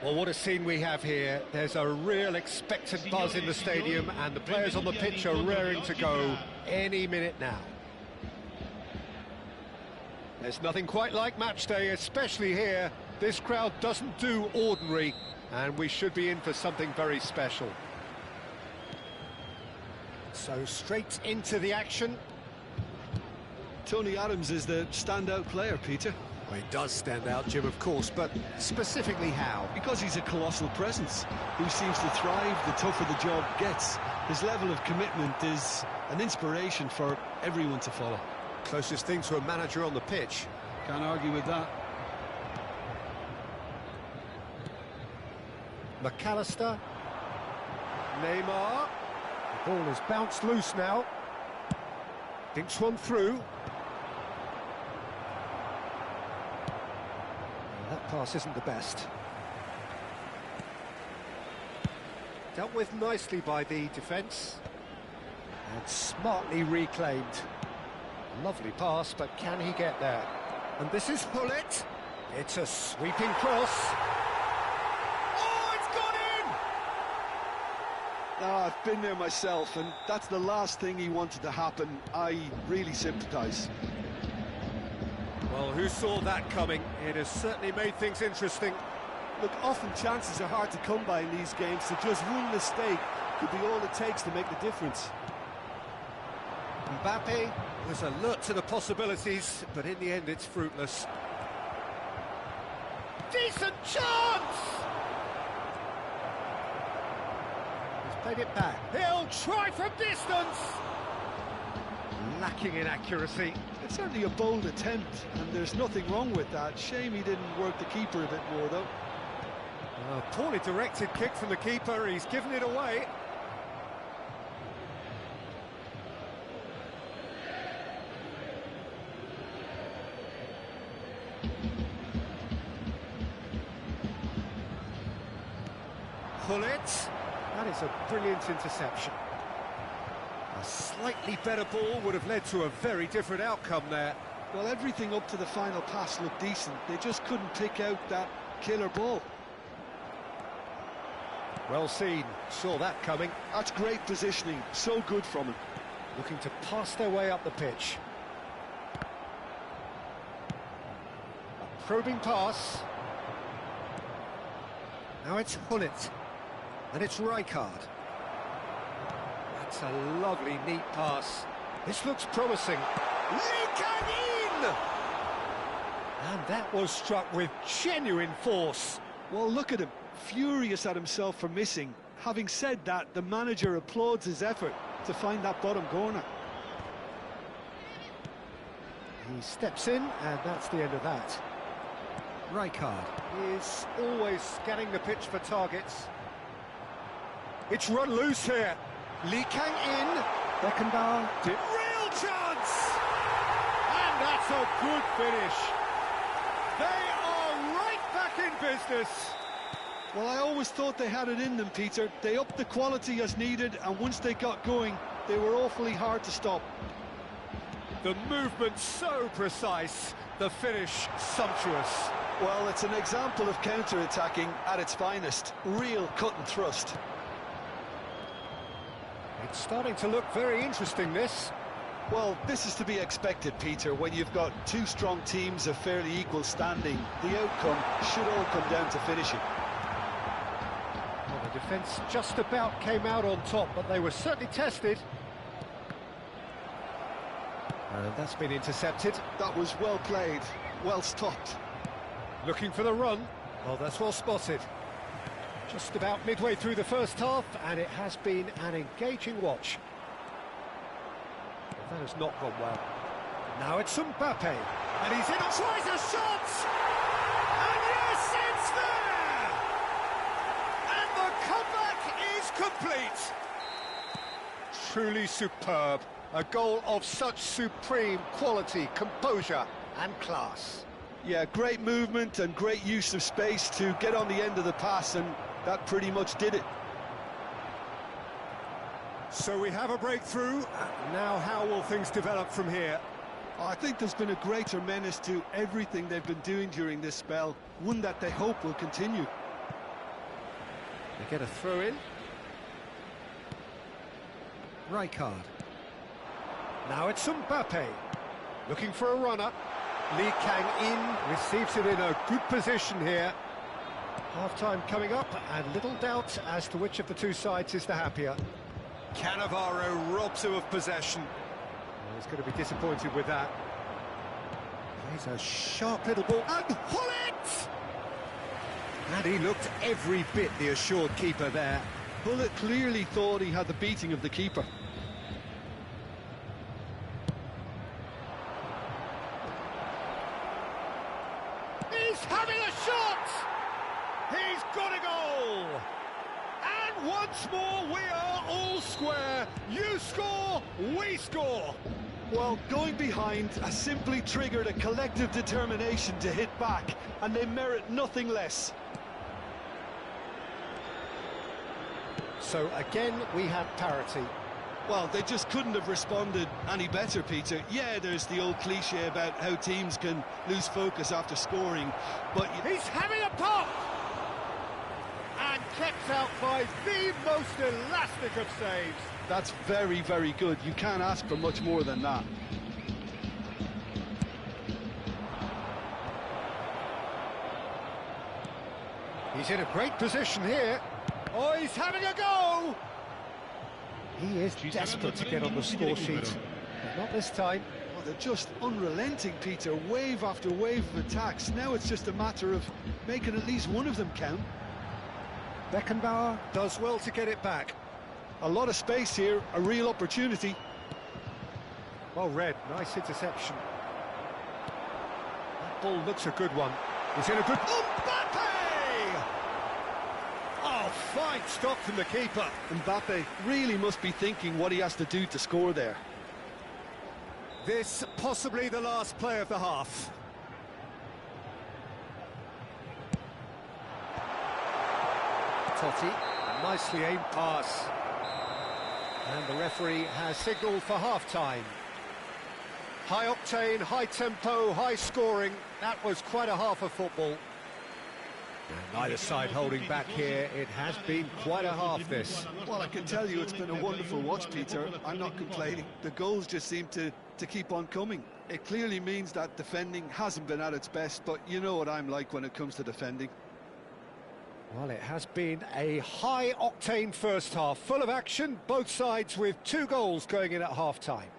Well, what a scene we have here. There's a real expectant buzz in the stadium, and the players on the pitch are raring to go any minute now. There's nothing quite like match day, especially here. This crowd doesn't do ordinary, and we should be in for something very special. So straight into the action. Tony Adams is the standout player, Peter. Well, he does stand out, Jim, of course, but specifically how? Because he's a colossal presence who seems to thrive the tougher the job gets. His level of commitment is an inspiration for everyone to follow. Closest thing to a manager on the pitch. Can't argue with that. McAllister. Neymar. The ball is bounced loose now. Dinks one through. That pass isn't the best. Dealt with nicely by the defence. And smartly reclaimed. Lovely pass, but can he get there? And this is Hullet. It's a sweeping cross. Oh, it's gone in! Oh, I've been there myself, and that's the last thing he wanted to happen. I really sympathise. Well, who saw that coming? It has certainly made things interesting. Look, often chances are hard to come by in these games, so just one mistake could be all it takes to make the difference. Mbappe was alert to the possibilities, but in the end it's fruitless. Decent chance! He's played it back. He'll try from distance! Lacking in accuracy. It's certainly a bold attempt, and there's nothing wrong with that. Shame he didn't work the keeper a bit more, though. A poorly directed kick from the keeper, he's given it away. Hullet. That is a brilliant interception. A slightly better ball would have led to a very different outcome there. Well, everything up to the final pass looked decent. They just couldn't pick out that killer ball. Well seen, saw that coming. That's great positioning, so good from him. Looking to pass their way up the pitch. A probing pass. Now it's Hullet. And it's Rijkaard. That's a lovely, neat pass. This looks promising. Leaking in! And that was struck with genuine force. Well, look at him, furious at himself for missing. Having said that, the manager applauds his effort to find that bottom corner. He steps in, and that's the end of that. Rijkaard is always scanning the pitch for targets. It's run loose here. Lee Kang in. Beckenbauer. Real chance! And that's a good finish. They are right back in business. Well, I always thought they had it in them, Peter. They upped the quality as needed, and once they got going, they were awfully hard to stop. The movement so precise, the finish sumptuous. Well, it's an example of counter-attacking at its finest. Real cut and thrust. It's starting to look very interesting, this. Well, this is to be expected, Peter, when you've got two strong teams of fairly equal standing. The outcome should all come down to finishing. Well, the defence just about came out on top, but they were certainly tested. And that's been intercepted. That was well played, well stopped. Looking for the run. Oh, that's well spotted. Just about midway through the first half, and it has been an engaging watch. That has not gone well. Now it's Mbappe, and he's in, tries a shot! And yes, it's there! And the comeback is complete! Truly superb. A goal of such supreme quality, composure and class. Yeah, great movement and great use of space to get on the end of the pass, and that pretty much did it. So we have a breakthrough. Now how will things develop from here? I think there's been a greater menace to everything they've been doing during this spell, one that they hope will continue. They get a throw in. Rijkaard. Now it's Mbappe. Looking for a runner. Lee Kang-in receives it in a good position here. Half-time coming up, and little doubt as to which of the two sides is the happier. Cannavaro robs him of possession. Well, he's going to be disappointed with that. Plays a sharp little ball, and Hullet! And he looked every bit the assured keeper there. Hullet clearly thought he had the beating of the keeper. He's having a shot! He's got a goal! And once more we are all square. You score, we score! Well, going behind has simply triggered a collective determination to hit back, and they merit nothing less. So again, we have parity. Well, they just couldn't have responded any better, Peter. Yeah, there's the old cliche about how teams can lose focus after scoring, but... He's having a pop! And kept out by the most elastic of saves. That's very, very good. You can't ask for much more than that. He's in a great position here. Oh, he's having a go! He is desperate to get on the score sheet, but not this time. Oh, they're just unrelenting, Peter. Wave after wave of attacks. Now it's just a matter of making at least one of them count. Beckenbauer does well to get it back. A lot of space here, a real opportunity. Well read, nice interception. That ball looks a good one. He's in a good... Mbappe! Oh, fine stop from the keeper. Mbappe really must be thinking what he has to do to score there. This possibly the last play of the half. Totti, a nicely aimed pass. And the referee has signalled for half-time. High octane, high tempo, high scoring. That was quite a half of football. And neither side holding back here. It has been quite a half, this. Well, I can tell you it's been a wonderful watch, Peter. I'm not complaining. The goals just seem to keep on coming. It clearly means that defending hasn't been at its best, but you know what I'm like when it comes to defending. Well, it has been a high-octane first half, full of action, both sides with 2 goals going in at half-time.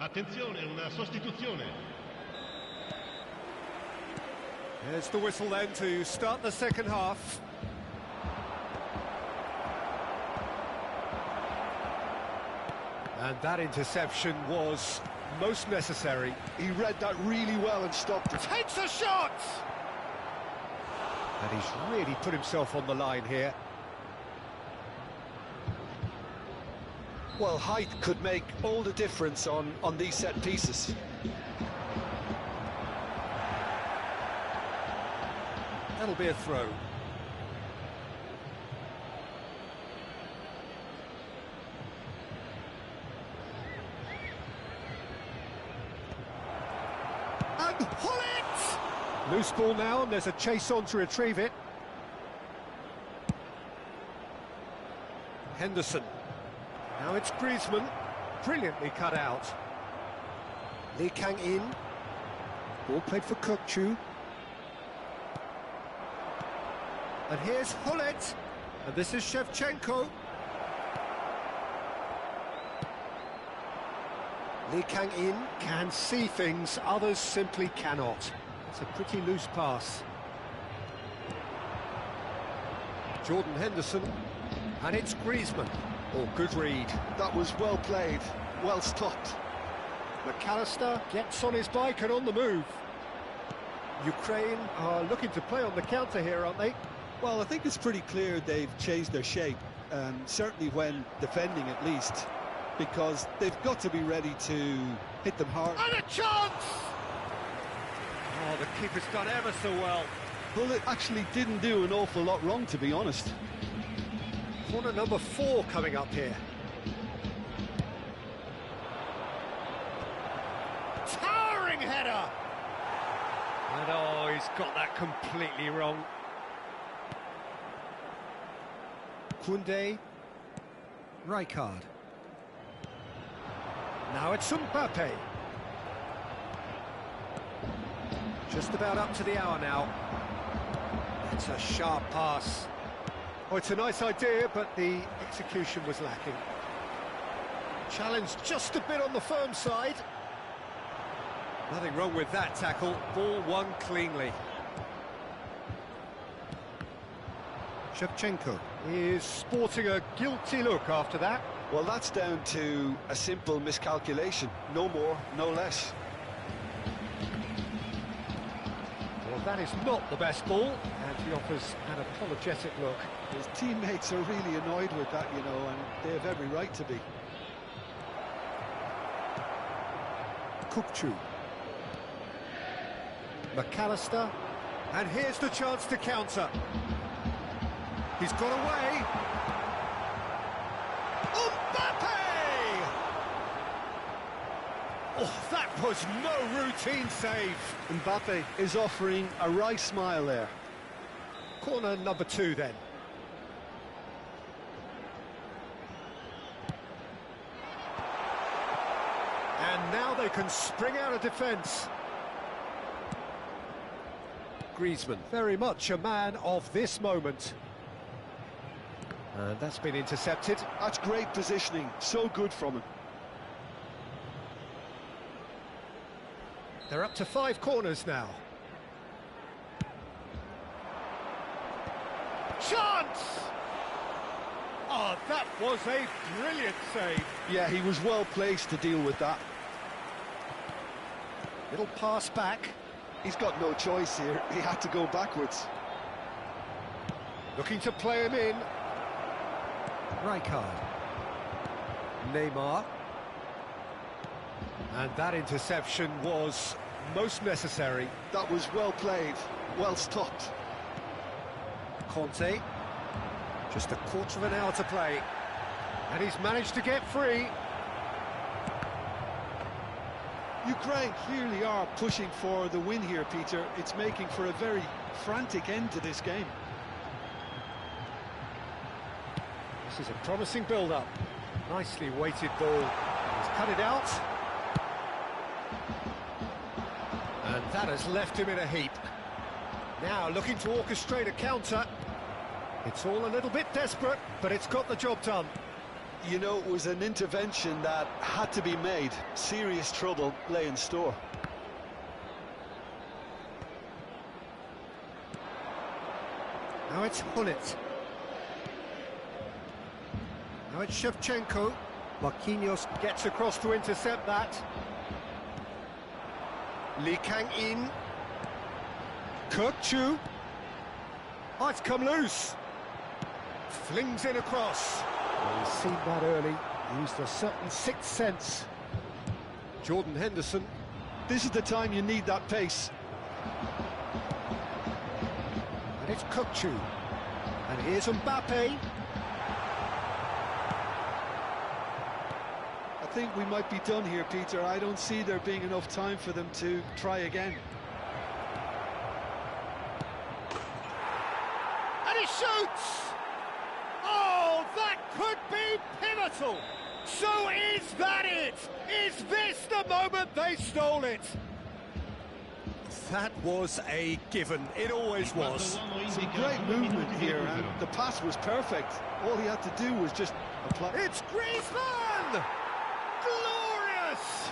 Attenzione, una sostituzione. There's the whistle then to start the second half. And that interception was most necessary. He read that really well and stopped it. Takes a shot! And he's really put himself on the line here. Well, height could make all the difference on these set pieces. That'll be a throw. And Hullet! Loose ball now, and there's a chase on to retrieve it. Henderson. Now it's Griezmann, brilliantly cut out. Lee Kang-in, ball played for Kökçü. And here's Hullet, and this is Shevchenko. Lee Kang-in can see things others simply cannot. It's a pretty loose pass. Jordan Henderson, and it's Griezmann. Oh, good read. That was well played, well stopped. McAllister gets on his bike and on the move. Ukraine are looking to play on the counter here, aren't they? Well, I think it's pretty clear they've changed their shape, certainly when defending at least, because they've got to be ready to hit them hard. And a chance! Oh, the keeper's done ever so well. Well, it actually didn't do an awful lot wrong, to be honest. Corner number 4 coming up here. Towering header! And oh, he's got that completely wrong. Koundé. Rijkaard. Now it's Mbappe. Just about up to the hour now. It's a sharp pass. Oh, it's a nice idea, but the execution was lacking. Challenge just a bit on the firm side. Nothing wrong with that tackle. Ball won cleanly. Shevchenko is sporting a guilty look after that. Well, that's down to a simple miscalculation. No more, no less. Well, that is not the best ball, and he offers an apologetic look. His teammates are really annoyed with that, you know, and they have every right to be. Kukçu. McAllister. And here's the chance to counter. He's got away. Mbappe! Oh, that was no routine save. Mbappe is offering a wry smile there. Corner number 2 then. And now they can spring out of defence. Griezmann, very much a man of this moment. And that's been intercepted. That's great positioning, so good from him. They're up to 5 corners now. Chance! Oh, that was a brilliant save. Yeah, he was well placed to deal with that. Little pass back. He's got no choice here. He had to go backwards. Looking to play him in. Rijkaard. Neymar. And that interception was most necessary. That was well played, well stopped. Conte. Just a quarter of an hour to play. And he's managed to get free. Ukraine clearly are pushing for the win here, Peter. It's making for a very frantic end to this game. This is a promising build-up. Nicely weighted ball. He's cut it out. And that has left him in a heap. Now looking to orchestrate a counter. It's all a little bit desperate, but it's got the job done. You know, it was an intervention that had to be made. Serious trouble lay in store. Now it's Hullet. Now it's Shevchenko. Marquinhos gets across to intercept that. Lee Kang-in. Kukçu. Oh, it's come loose. Flings in across. Well, he's seen that early. Used a certain sixth sense. Jordan Henderson. This is the time you need that pace. And it's Kukçu. And here's Mbappe. I think we might be done here, Peter. I don't see there being enough time for them to try again. And he shoots! Oh, that could be pivotal! So is that it? Is this the moment they stole it? That was a given. It always was. Some great movement here, and the pass was perfect. All he had to do was just apply. It's Griezmann! Glorious!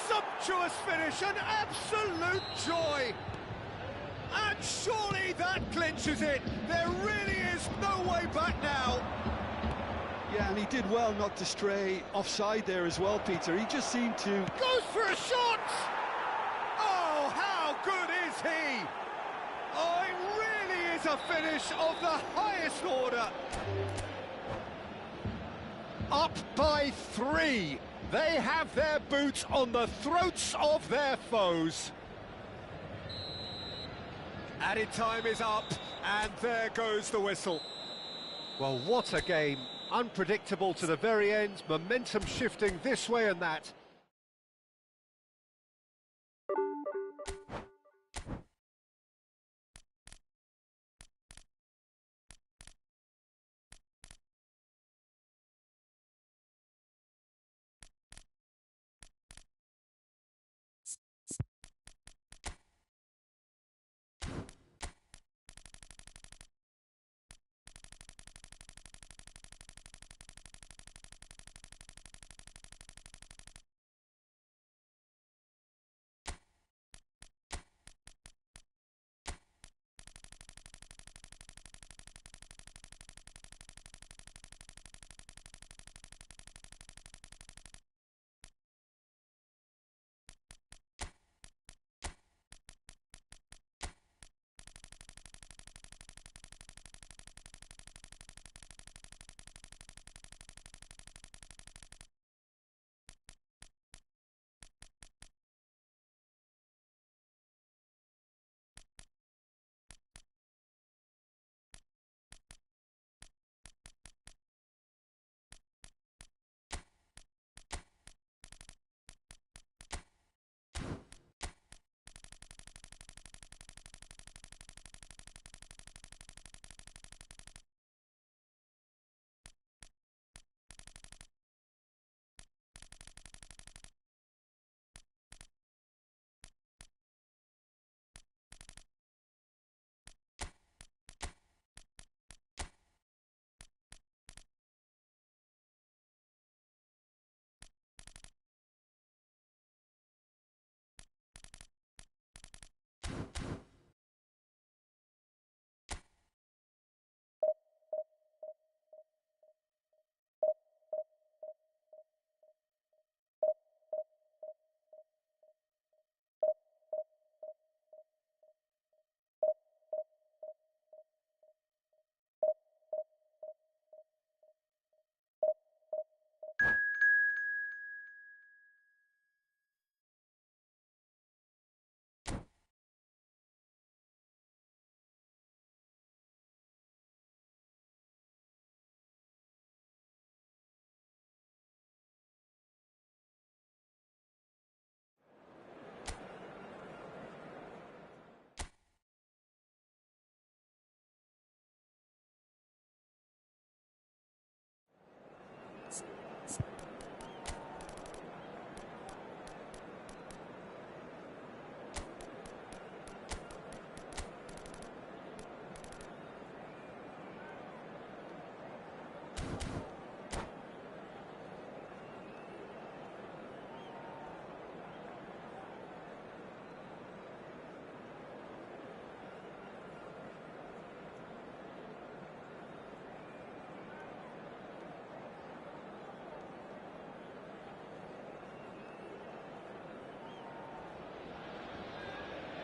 Sumptuous finish, an absolute joy! And surely that clinches it. There really is no way back now. Yeah, and he did well not to stray offside there as well, Peter. He just seemed to... Goes for a shot! Oh, how good is he? Oh, it really is is a finish of the highest order. Up by 3. They have their boot on the throats of their foes. Added time is up, and there goes the whistle. Well, what a game. Unpredictable to the very end, momentum shifting this way and that.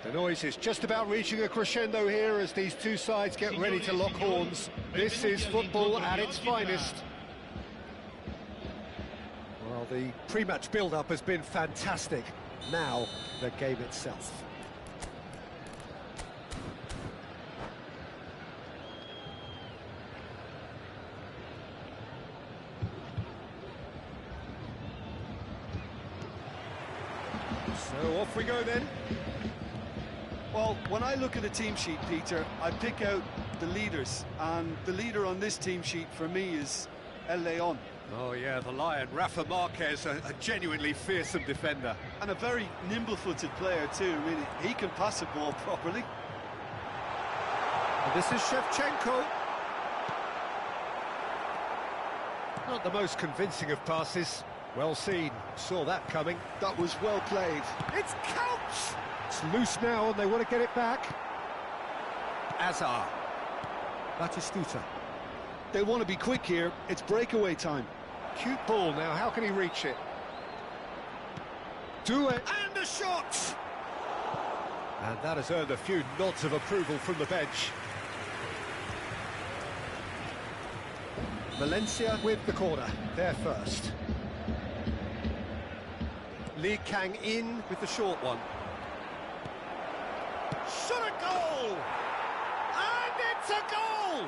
The noise is just about reaching a crescendo here as these two sides get ready to lock horns. This is football at its finest. Well, the pre-match build-up has been fantastic. Now, the game itself. So off we go then. Well, when I look at a team sheet, Peter, I pick out the leaders, and the leader on this team sheet for me is El León. Oh yeah, the Lion, Rafa Marquez, a genuinely fearsome defender. And a very nimble-footed player too. I mean, he can pass a ball properly. And this is Shevchenko. Not the most convincing of passes. Well seen, saw that coming. That was well played. It's Couch! It's loose now and they want to get it back. Azar. Batistuta. They want to be quick here. It's breakaway time. Cute ball now, how can he reach it? Do it! And a shot! And that has earned a few nods of approval from the bench. Valencia with the corner, they're first. Lee Kang-in with the short one. Shot a goal! And it's a goal!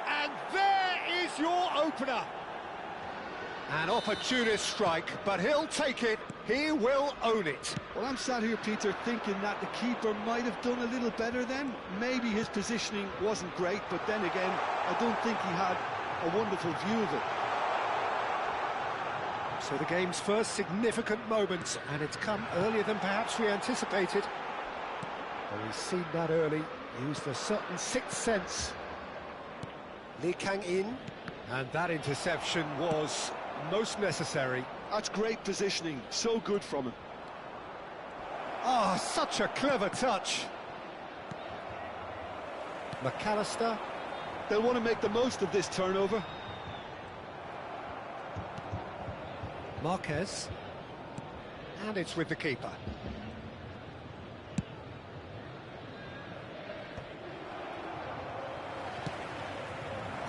And there is your opener. An opportunist strike, but he'll take it. He will own it. Well, I'm sat here, Peter, thinking that the keeper might have done a little better then. Maybe his positioning wasn't great, but then again, I don't think he had a wonderful view of it. So the game's first significant moment, and it's come earlier than perhaps we anticipated. Well, we've seen that early, used a certain sixth sense. Lee Kang-in, and that interception was most necessary. That's great positioning, so good from him. Ah, such a clever touch. McAllister. They'll want to make the most of this turnover. Marquez. And it's with the keeper.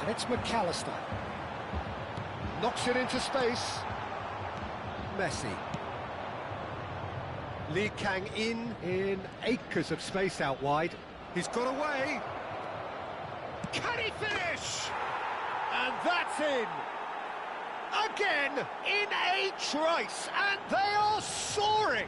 And it's McAllister. Knocks it into space. Messi. Lee Kang-in in acres of space out wide. He's got away. Can he finish? And that's in. Again, in a trice, and they are soaring.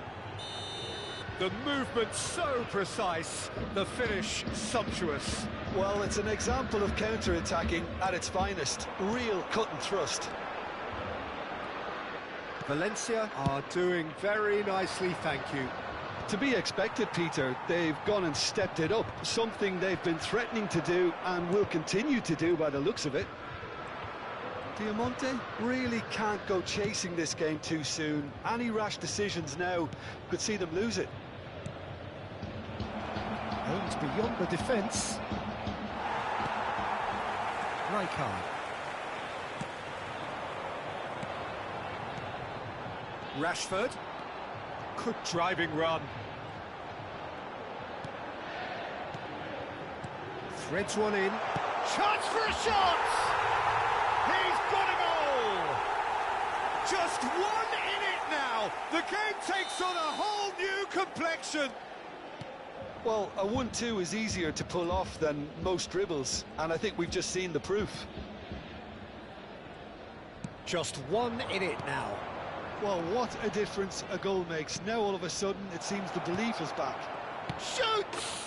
The movement so precise, the finish sumptuous. Well, it's an example of counter-attacking at its finest. Real cut and thrust. Valencia are doing very nicely, thank you. To be expected, Peter. They've gone and stepped it up, something they've been threatening to do and will continue to do by the looks of it. Diamante really can't go chasing this game too soon. Any rash decisions now could see them lose it. Aims beyond the defence. Rijkaard. Rashford. Good driving run. Threads one in. Chance for a shot! He's got a goal! Just one in it now. The game takes on a whole new complexion. Well, a 1-2 is easier to pull off than most dribbles, and I think we've just seen the proof. Just one in it now. Well, what a difference a goal makes. Now all of a sudden it seems the belief is back. Shoots!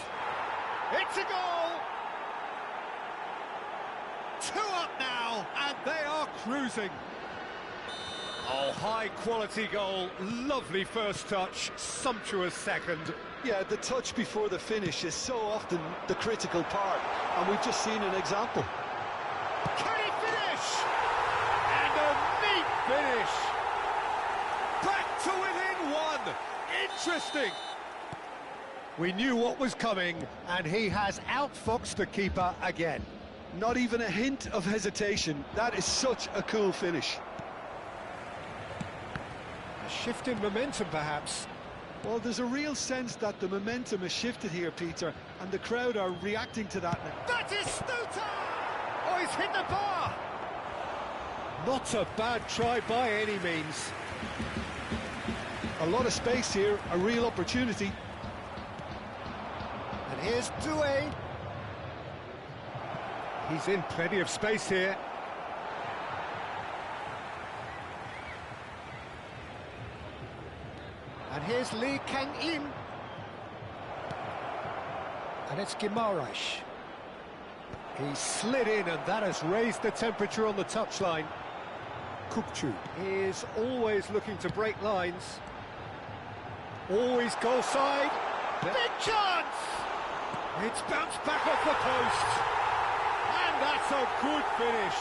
It's a goal! 2 up now, and they are cruising. Oh, high-quality goal, lovely first touch, sumptuous second. Yeah, the touch before the finish is so often the critical part, and we've just seen an example. Can he finish? And a neat finish. Back to within 1. Interesting. We knew what was coming, and he has outfoxed the keeper again. Not even a hint of hesitation. That is such a cool finish. A shift in momentum, perhaps. Well, there's a real sense that the momentum has shifted here, Peter, and the crowd are reacting to that now. That is Stuta! Oh, he's hit the bar! Not a bad try by any means. A lot of space here, a real opportunity. And here's Doué. He's in plenty of space here. And here's Lee Kang-in. And it's Guimaraes. He slid in, and that has raised the temperature on the touchline. Kukçu is always looking to break lines. Always goal side. Big chance! It's bounced back off the post. And that's a good finish.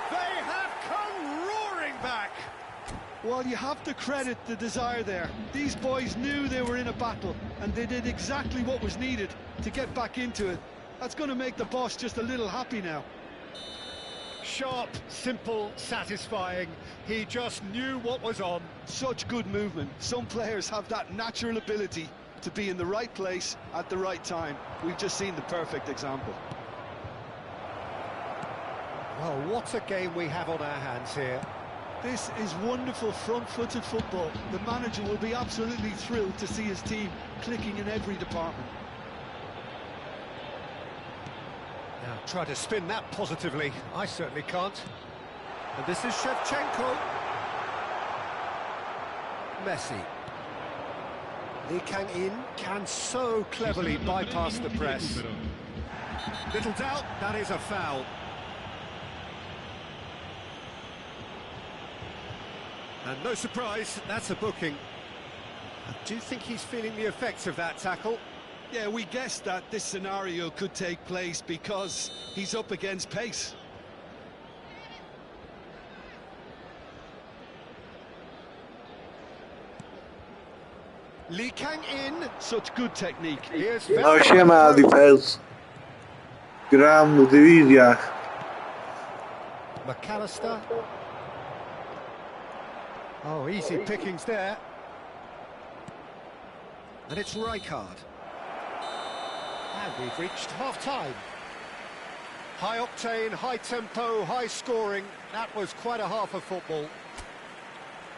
They have come roaring back. Well, you have to credit the desire there. These boys knew they were in a battle, and they did exactly what was needed to get back into it. That's going to make the boss just a little happy now. Sharp, simple, satisfying. He just knew what was on. Such good movement. Some players have that natural ability to be in the right place at the right time. We've just seen the perfect example. Well, what a game we have on our hands here. This is wonderful front-footed football. The manager will be absolutely thrilled to see his team clicking in every department. Now, try to spin that positively. I certainly can't. And this is Shevchenko. Messi. Lee Kang-in can so cleverly bypass the press. Little doubt, that is a foul. And no surprise, that's a booking. I do think he's feeling the effects of that tackle. Yeah, we guessed that this scenario could take place because he's up against pace. Lee Kang-in. Such good technique. Here's No siema, defense. Gram w dywizjach. McAllister. Oh, easy pickings there. And it's Rijkaard. And we've reached half-time. High octane, high tempo, high scoring. That was quite a half of football.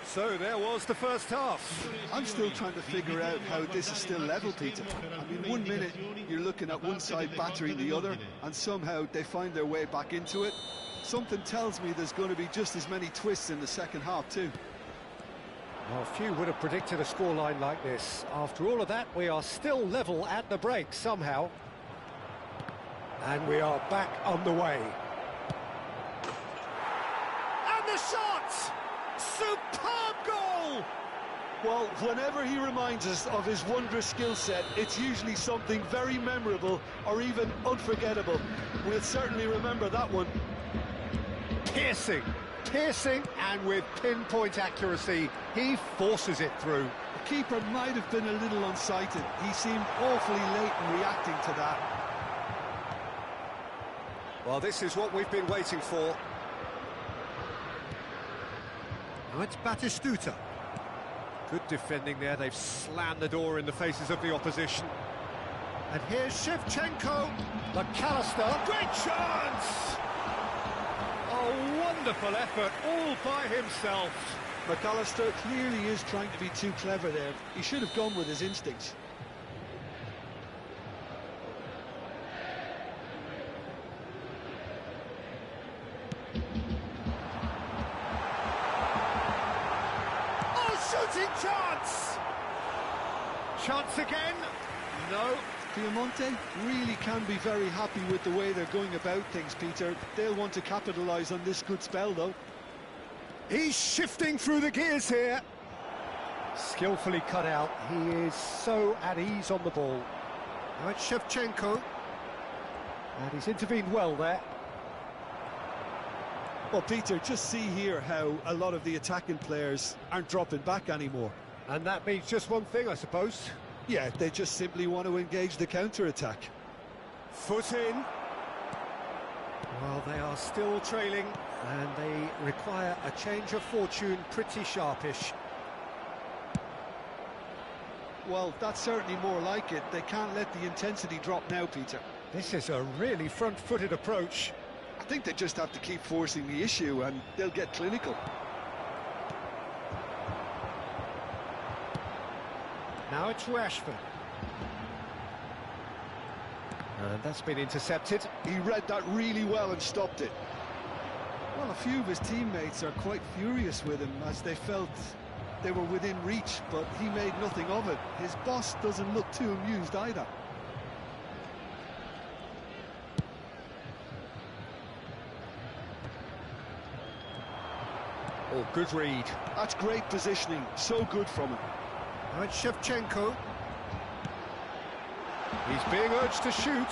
So there was the first half. I'm still trying to figure out how this is still level, Peter. I mean, 1 minute you're looking at one side battering the other, and somehow they find their way back into it. Something tells me there's going to be just as many twists in the second half too. Well, few would have predicted a scoreline like this. After all of that, we are still level at the break somehow. And we are back on the way. And the shot! Superb goal! Well, whenever he reminds us of his wondrous skill set, it's usually something very memorable or even unforgettable. We'll certainly remember that one. Piercing, and with pinpoint accuracy, he forces it through. The keeper might have been a little unsighted. He seemed awfully late in reacting to that. Well, this is what we've been waiting for. Now it's Batistuta. Good defending there. They've slammed the door in the faces of the opposition. And here's Shevchenko. McAllister. Great chance! A wonderful effort, all by himself. McAllister clearly is trying to be too clever there. He should have gone with his instincts. Shooting chance! Chance again? No. Piemonte really can be very happy with the way they're going about things, Peter. They'll want to capitalise on this good spell, though. He's shifting through the gears here. Skillfully cut out. He is so at ease on the ball. Now it's Shevchenko. And he's intervened well there. Well, Peter, just see here how a lot of the attacking players aren't dropping back anymore. And that means just one thing, I suppose. Yeah, they just simply want to engage the counter-attack. Foot in. Well, they are still trailing, and they require a change of fortune pretty sharpish. Well, that's certainly more like it. They can't let the intensity drop now, Peter. This is a really front-footed approach. I think they just have to keep forcing the issue and they'll get clinical. Now it's Rashford. And that's been intercepted. He read that really well and stopped it. Well, a few of his teammates are quite furious with him as they felt they were within reach, but he made nothing of it. His boss doesn't look too amused either. Oh, good read. That's great positioning, so good from him. Now it's Shevchenko. He's being urged to shoot.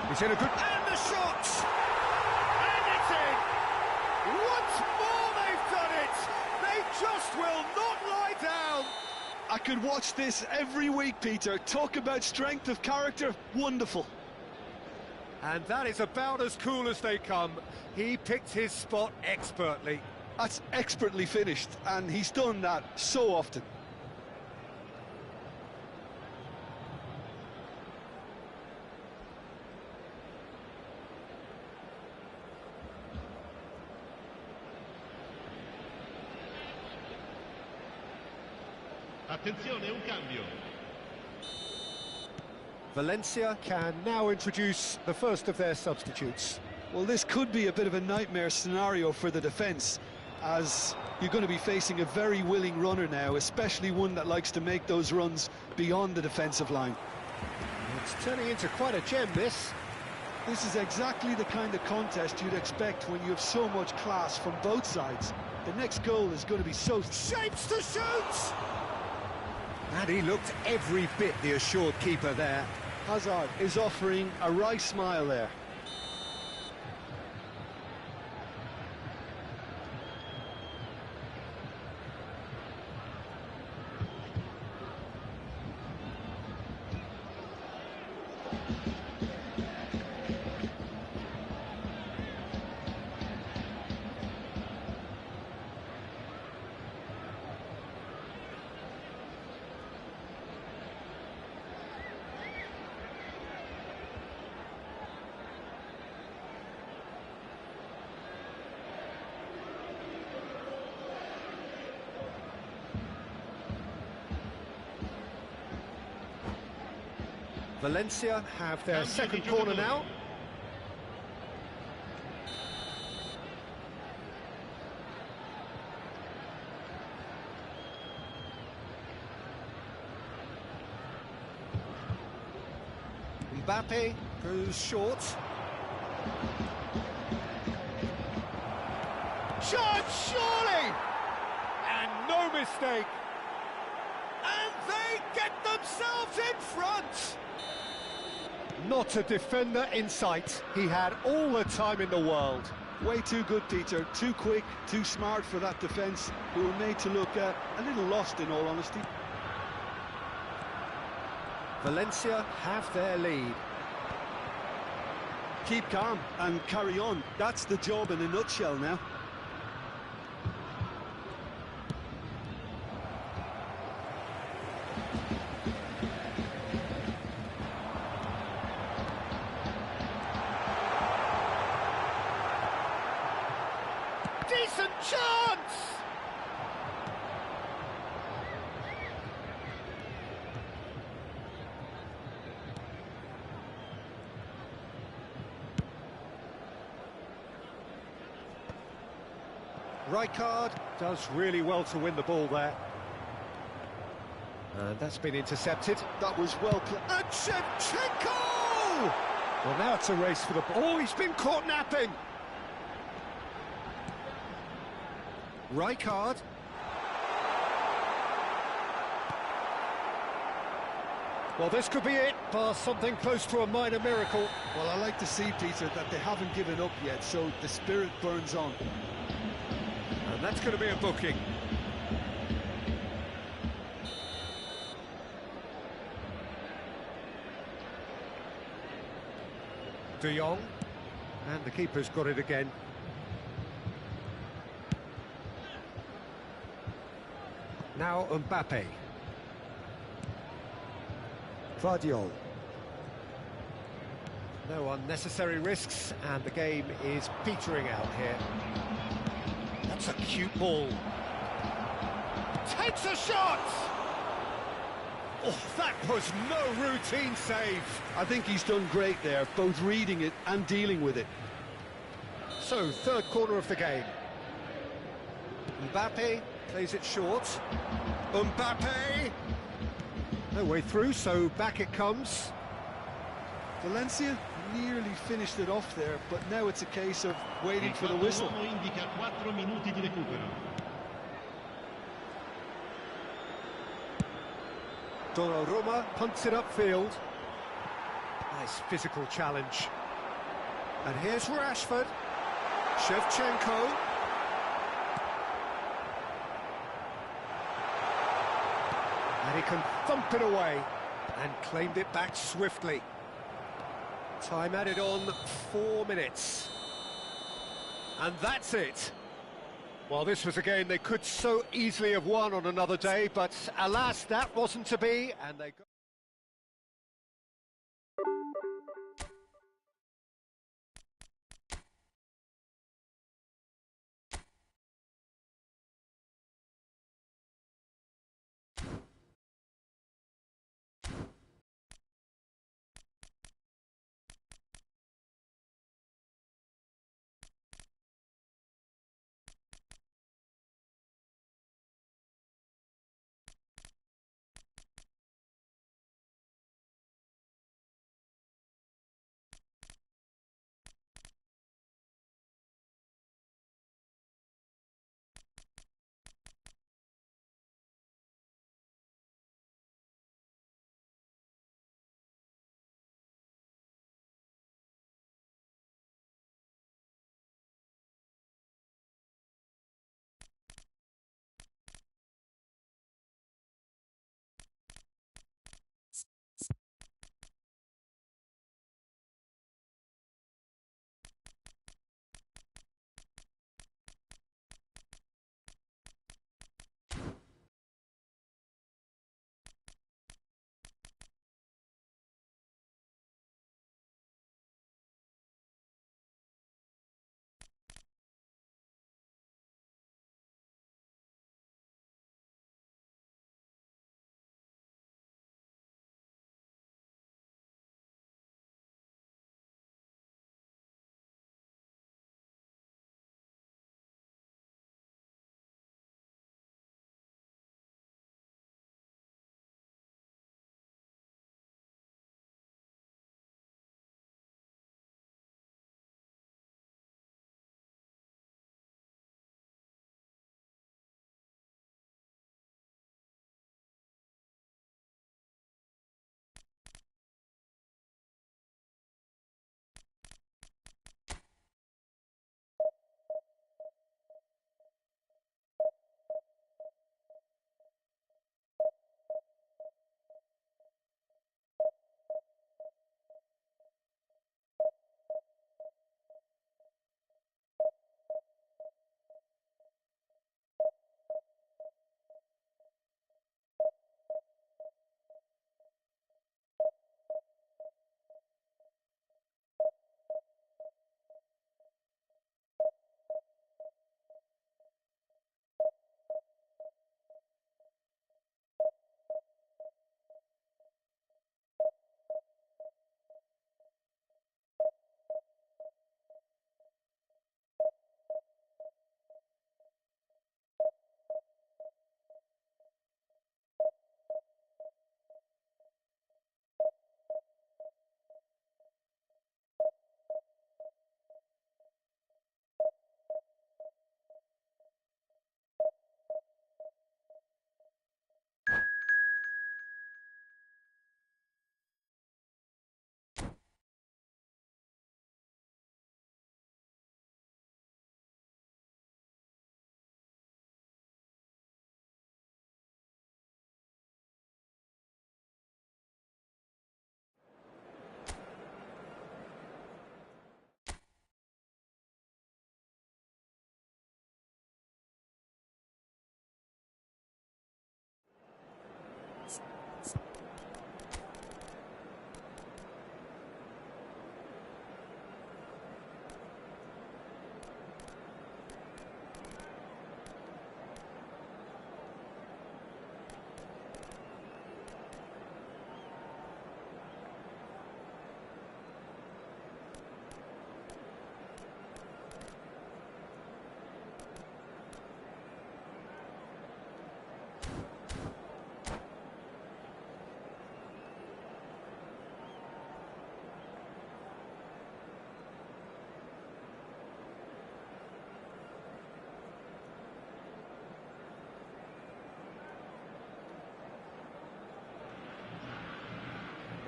He's in a good... And the shot! And it's in! Once more they've done it! They just will not lie down! I could watch this every week, Peter. Talk about strength of character. Wonderful. And that is about as cool as they come. He picked his spot expertly. That's expertly finished, and he's done that so often. Attenzione, un cambio. Valencia can now introduce the first of their substitutes. Well, this could be a bit of a nightmare scenario for the defence, as you're going to be facing a very willing runner now, especially one that likes to make those runs beyond the defensive line. It's turning into quite a gem, this. This is exactly the kind of contest you'd expect when you have so much class from both sides. The next goal is going to be so... Shapes to shoot! And he looked every bit the assured keeper there. Hazard is offering a wry smile there. Valencia have their second corner now. Mbappe goes short. Shot, surely! And no mistake. And they get themselves in front. Not a defender in sight. He had all the time in the world. Way too good, Peter. Too quick, too smart for that defence, who were made to look a little lost, in all honesty. Valencia have their lead. Keep calm and carry on. That's the job in a nutshell now. Decent chance! Rijkaard does really well to win the ball there. And that's been intercepted. That was well played. And Shevchenko! Well, now it's a race for the ball. Oh, he's been caught napping. Rijkaard. Well, this could be it, bar something close to a minor miracle. Well, I like to see, Peter, that they haven't given up yet, so the spirit burns on. And that's going to be a booking. De Jong. And the keeper's got it again. Now Mbappe. Vardiol. No unnecessary risks, and the game is petering out here. That's a cute ball. Takes a shot! Oh, that was no routine save. I think he's done great there, both reading it and dealing with it. So, third corner of the game. Mbappe plays it short. Mbappe! No way through, so back it comes. Valencia nearly finished it off there, but now it's a case of waiting for the whistle. Indica 4 minuti di recupero. Donnarumma punts it upfield. Nice physical challenge. And here's Rashford. Shevchenko. And he can thump it away and claimed it back swiftly. Time added on 4 minutes. And that's it. Well, this was a game they could so easily have won on another day, but alas, that wasn't to be, and they got...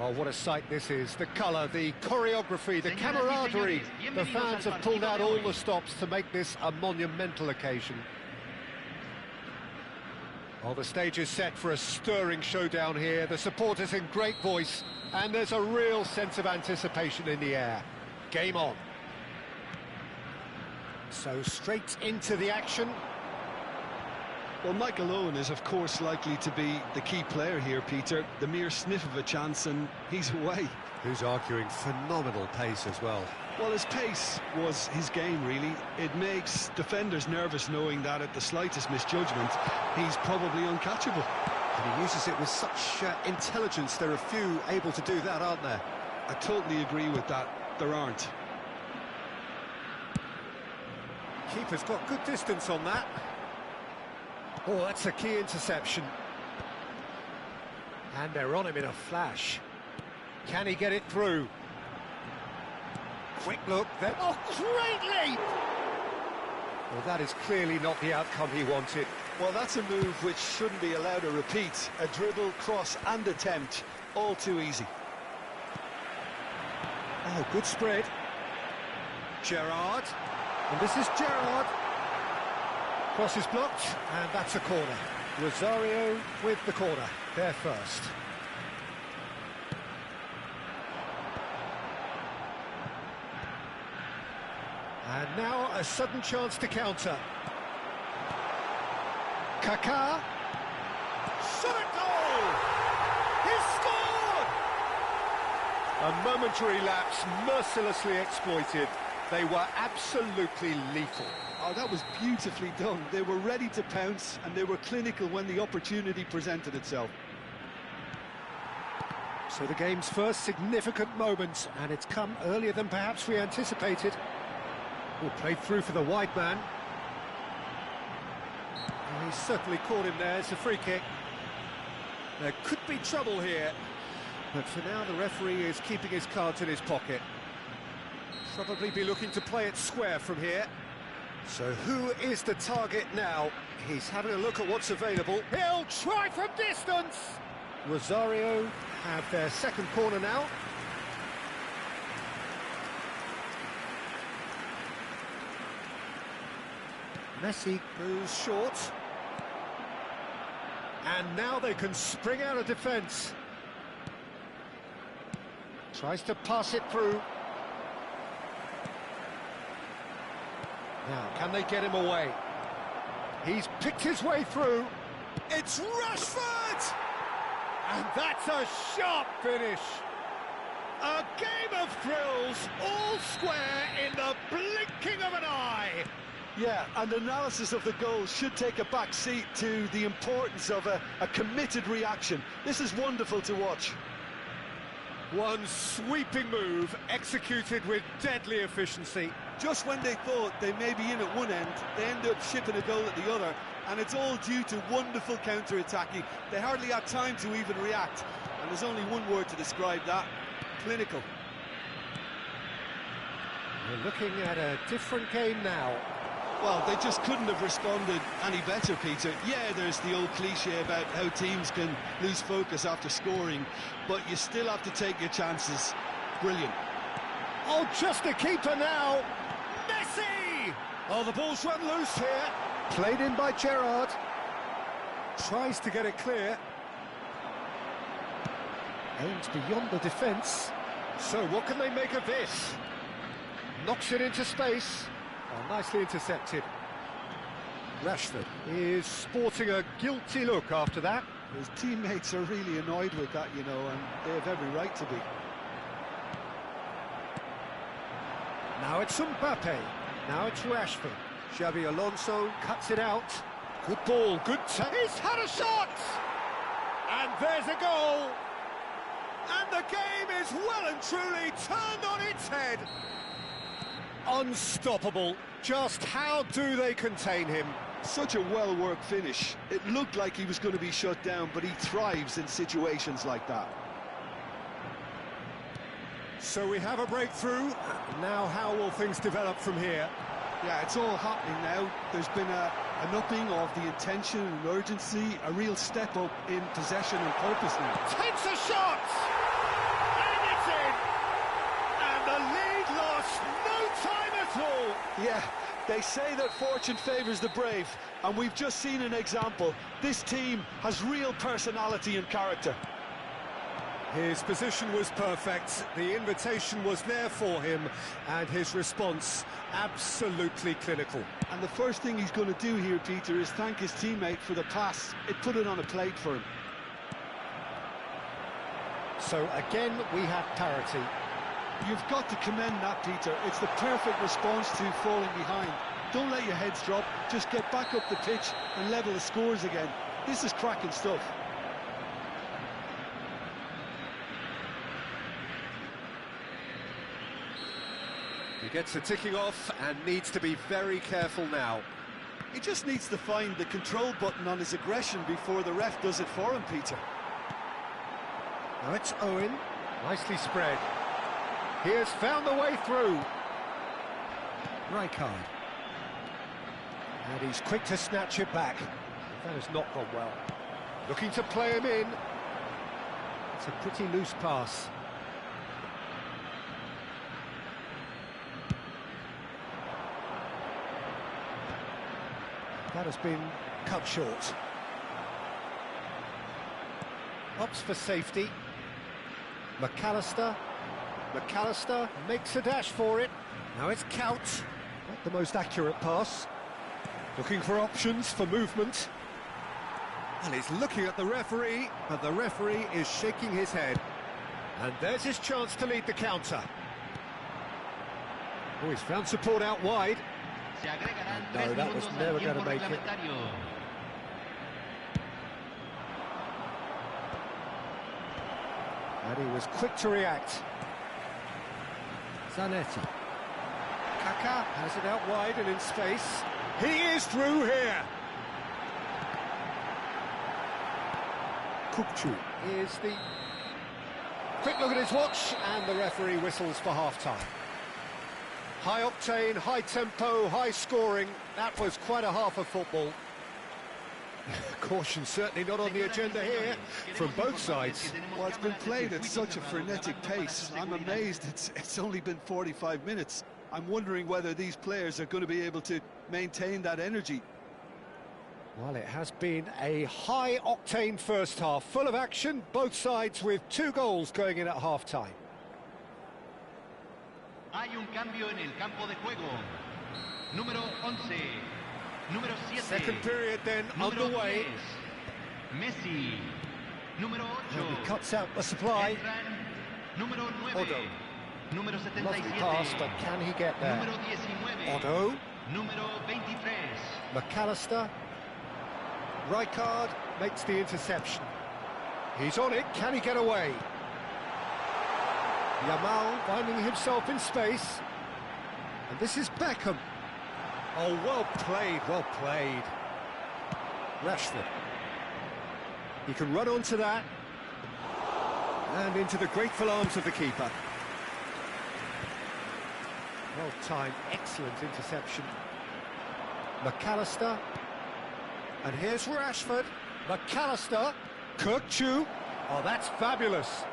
Oh, what a sight this is. The colour, the choreography, the camaraderie. The fans have pulled out all the stops to make this a monumental occasion. Oh, the stage is set for a stirring showdown here. The supporters in great voice, and there's a real sense of anticipation in the air. Game on. So straight into the action. Well, Michael Owen is, of course, likely to be the key player here, Peter. The mere sniff of a chance and he's away. Who's arguing phenomenal pace as well. Well, his pace was his game, really. It makes defenders nervous knowing that at the slightest misjudgment, he's probably uncatchable. And he uses it with such intelligence. There are few able to do that, aren't there? I totally agree with that. There aren't. Keeper's got good distance on that. Oh, that's a key interception. And they're on him in a flash. Can he get it through? Quick look, then. Oh, great leap! Well, that is clearly not the outcome he wanted. Well, that's a move which shouldn't be allowed to repeat. A dribble, cross and attempt. All too easy. Oh, good spread. Gerrard. And this is Gerrard. Cross is blocked, and that's a corner. Rosario with the corner, there first. And now a sudden chance to counter. Kaká. Shot at goal! He's scored! A momentary lapse mercilessly exploited. They were absolutely lethal. Oh, that was beautifully done. They were ready to pounce and they were clinical when the opportunity presented itself. So the game's first significant moment, and it's come earlier than perhaps we anticipated. Oh, played through for the wide man. Oh, he's certainly caught him there. It's a free kick. There could be trouble here, but for now the referee is keeping his cards in his pocket. Probably be looking to play it square from here. So who is the target now? He's having a look at what's available. He'll try from distance! Rosario have their second corner now. Messi moves short. And now they can spring out of defence. Tries to pass it through. Now, can they get him away? He's picked his way through. It's Rashford! And that's a sharp finish. A game of thrills, all square in the blinking of an eye. Yeah, and analysis of the goal should take a back seat to the importance of a committed reaction. This is wonderful to watch. One sweeping move, executed with deadly efficiency. Just when they thought they may be in at one end, they end up shipping a goal at the other, and it's all due to wonderful counter-attacking. They hardly had time to even react, and there's only one word to describe that: clinical. We're looking at a different game now. Well, they just couldn't have responded any better, Peter. Yeah, there's the old cliche about how teams can lose focus after scoring, but you still have to take your chances. Brilliant. Oh, just a keeper now. Messi! Oh, the ball's run loose here. Played in by Gerrard. Tries to get it clear. Aims beyond the defence. So what can they make of this? Knocks it into space. Oh, nicely intercepted. Rashford is sporting a guilty look after that. His teammates are really annoyed with that, you know, and they have every right to be. Now it's Mbappe. Now it's Rashford. Xabi Alonso cuts it out. Good ball, good touch. He's had a shot! And there's a goal! And the game is well and truly turned on its head. Unstoppable. Just how do they contain him? Such a well-worked finish. It looked like he was going to be shut down, but he thrives in situations like that. So we have a breakthrough. Now how will things develop from here? Yeah, it's all happening now. There's been an upping of the intention and urgency, a real step up in possession and purpose now. Takes a shot! Yeah, they say that fortune favours the brave, and we've just seen an example. This team has real personality and character. His position was perfect, the invitation was there for him, and his response absolutely clinical. And the first thing he's going to do here, Peter, is thank his teammate for the pass. It put it on a plate for him. So again, we have parity. You've got to commend that, Peter. It's the perfect response to falling behind. Don't let your heads drop, just get back up the pitch and level the scores again. This is cracking stuff. He gets the ticking off and needs to be very careful now. He just needs to find the control button on his aggression before the ref does it for him, Peter. Now it's Owen, nicely spread. He has found the way through. Rijkaard. And he's quick to snatch it back. That has not gone well. Looking to play him in. It's a pretty loose pass. That has been cut short. Opts for safety. McAllister. McAllister makes a dash for it. Now it's Couch. Not the most accurate pass. Looking for options for movement. And he's looking at the referee, and the referee is shaking his head. And there's his chance to lead the counter. Oh, he's found support out wide. No, that was never going to make it. And he was quick to react. Zanetti. Kaká has it out wide and in space. He is through here. Kupchu is the... Quick look at his watch, and the referee whistles for half-time. High octane, high tempo, high scoring. That was quite a half of football. Caution certainly not on the agenda here from both sides. Well, it's been played at such a frenetic pace. I'm amazed it's only been 45 minutes. I'm wondering whether these players are going to be able to maintain that energy. Well, it has been a high-octane first half, full of action, both sides with 2 goals going in at half-time. Hay un cambio en el campo de juego. Número 11. Número 7. Second period then Número underway. 10. Messi. Número 8. And he cuts out the supply. Entran. Número 9. Odo. Número 77. Lovely pass, but can he get there? Número 19. Odo. Número 23. McAllister. Rijkaard makes the interception. He's on it, can he get away? Yamal finding himself in space. And this is Beckham. Oh, well played, well played. Rashford. He can run onto that. And into the grateful arms of the keeper. Well timed, excellent interception. McAllister. And here's Rashford. McAllister. Kirkchu. Oh, that's fabulous.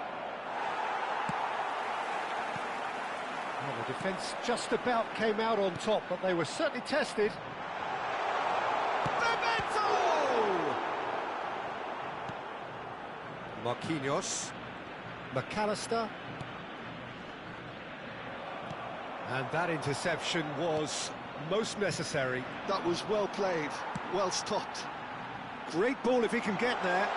Well, the defence just about came out on top, but they were certainly tested. Bebeto! Marquinhos. McAllister. And that interception was most necessary. That was well played, well stopped. Great ball if he can get there.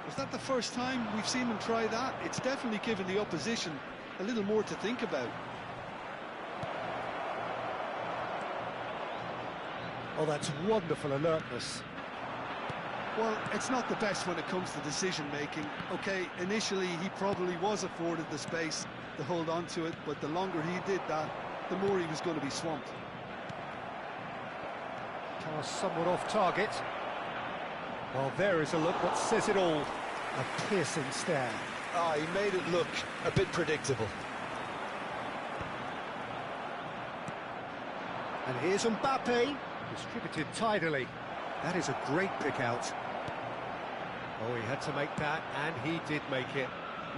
Is that the first time we've seen him try that? It's definitely given the opposition a little more to think about. Oh, that's wonderful alertness. Well, it's not the best when it comes to decision-making. OK, initially he probably was afforded the space to hold on to it, but the longer he did that, the more he was going to be swamped. Pass somewhat off target. Well, there is a look that says it all. A piercing stare. Ah, he made it look a bit predictable. And here's Mbappe, distributed tidily. That is a great pick out. Oh, he had to make that, and he did make it.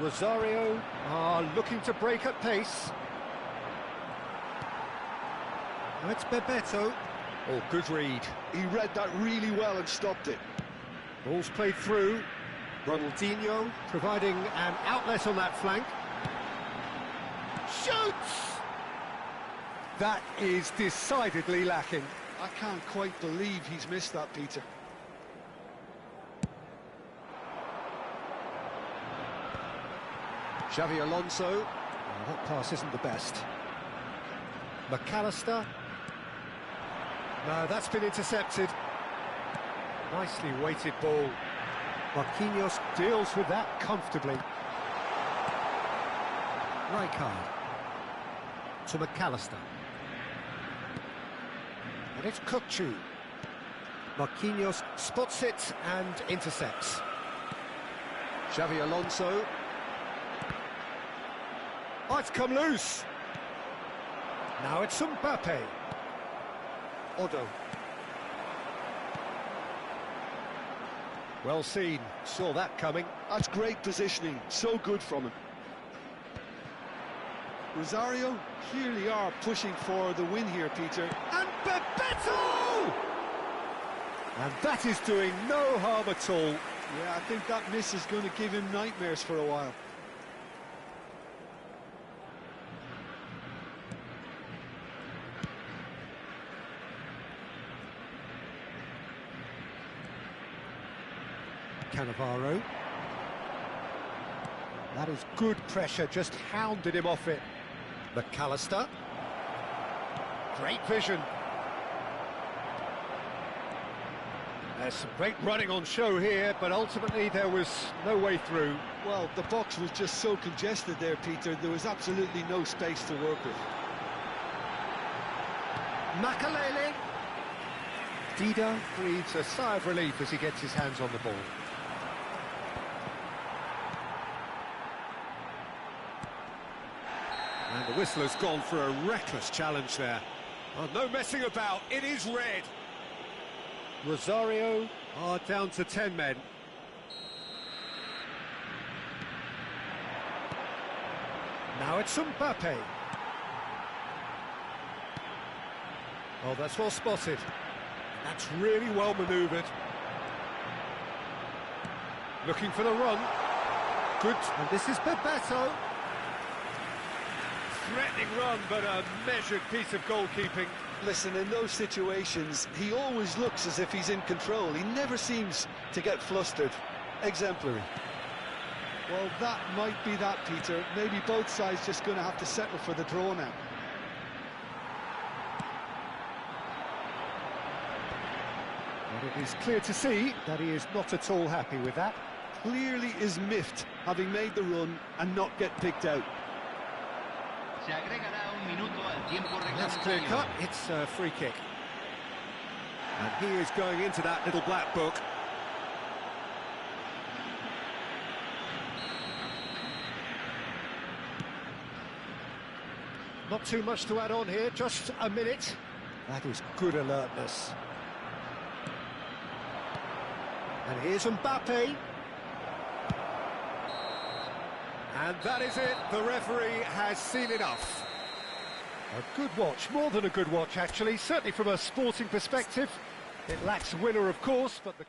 Rosario are looking to break at pace. Now it's Bebeto. Oh, good read. He read that really well and stopped it. Ball's played through. Ronaldinho providing an outlet on that flank. Shoots! That is decidedly lacking. I can't quite believe he's missed that, Peter. Xavi Alonso. Oh, that pass isn't the best. McAllister. No, that's been intercepted. Nicely weighted ball. Marquinhos deals with that comfortably. Rijkaard. To McAllister. And it's Kukçu. Marquinhos spots it and intercepts. Xavi Alonso. Oh, it's come loose. Now it's Mbappe. Odo. Well seen, saw that coming. That's great positioning, so good from him. Rosario clearly are pushing for the win here, Peter. And Bebeto! And that is doing no harm at all. Yeah, I think that miss is going to give him nightmares for a while. Cannavaro. That is good pressure, just hounded him off it. McAllister. Great vision. There's some great running on show here, but ultimately there was no way through. Well, the box was just so congested there, Peter. There was absolutely no space to work with. Makalele. Dida breathes a sigh of relief as he gets his hands on the ball. And the whistler's gone for a reckless challenge there. Oh, no messing about, it is red. Rosario are down to 10 men. Now it's Mbappe. Oh, that's well spotted. That's really well manoeuvred. Looking for the run. Good. And this is Bebeto. Threatening run, but a measured piece of goalkeeping. Listen, in those situations, he always looks as if he's in control. He never seems to get flustered. Exemplary. Well, that might be that, Peter. Maybe both sides just going to have to settle for the draw now. And it is clear to see that he is not at all happy with that. Clearly is miffed, having made the run and not get picked out. Se agregará un minuto al tiempo That's clear reglamentario. cut, it's a free kick. And he is going into that little black book. Not too much to add on here, just a minute. That is good alertness. And here's Mbappe. And that is it, the referee has seen enough. A good watch, more than a good watch actually, certainly from a sporting perspective. It lacks a winner of course, but the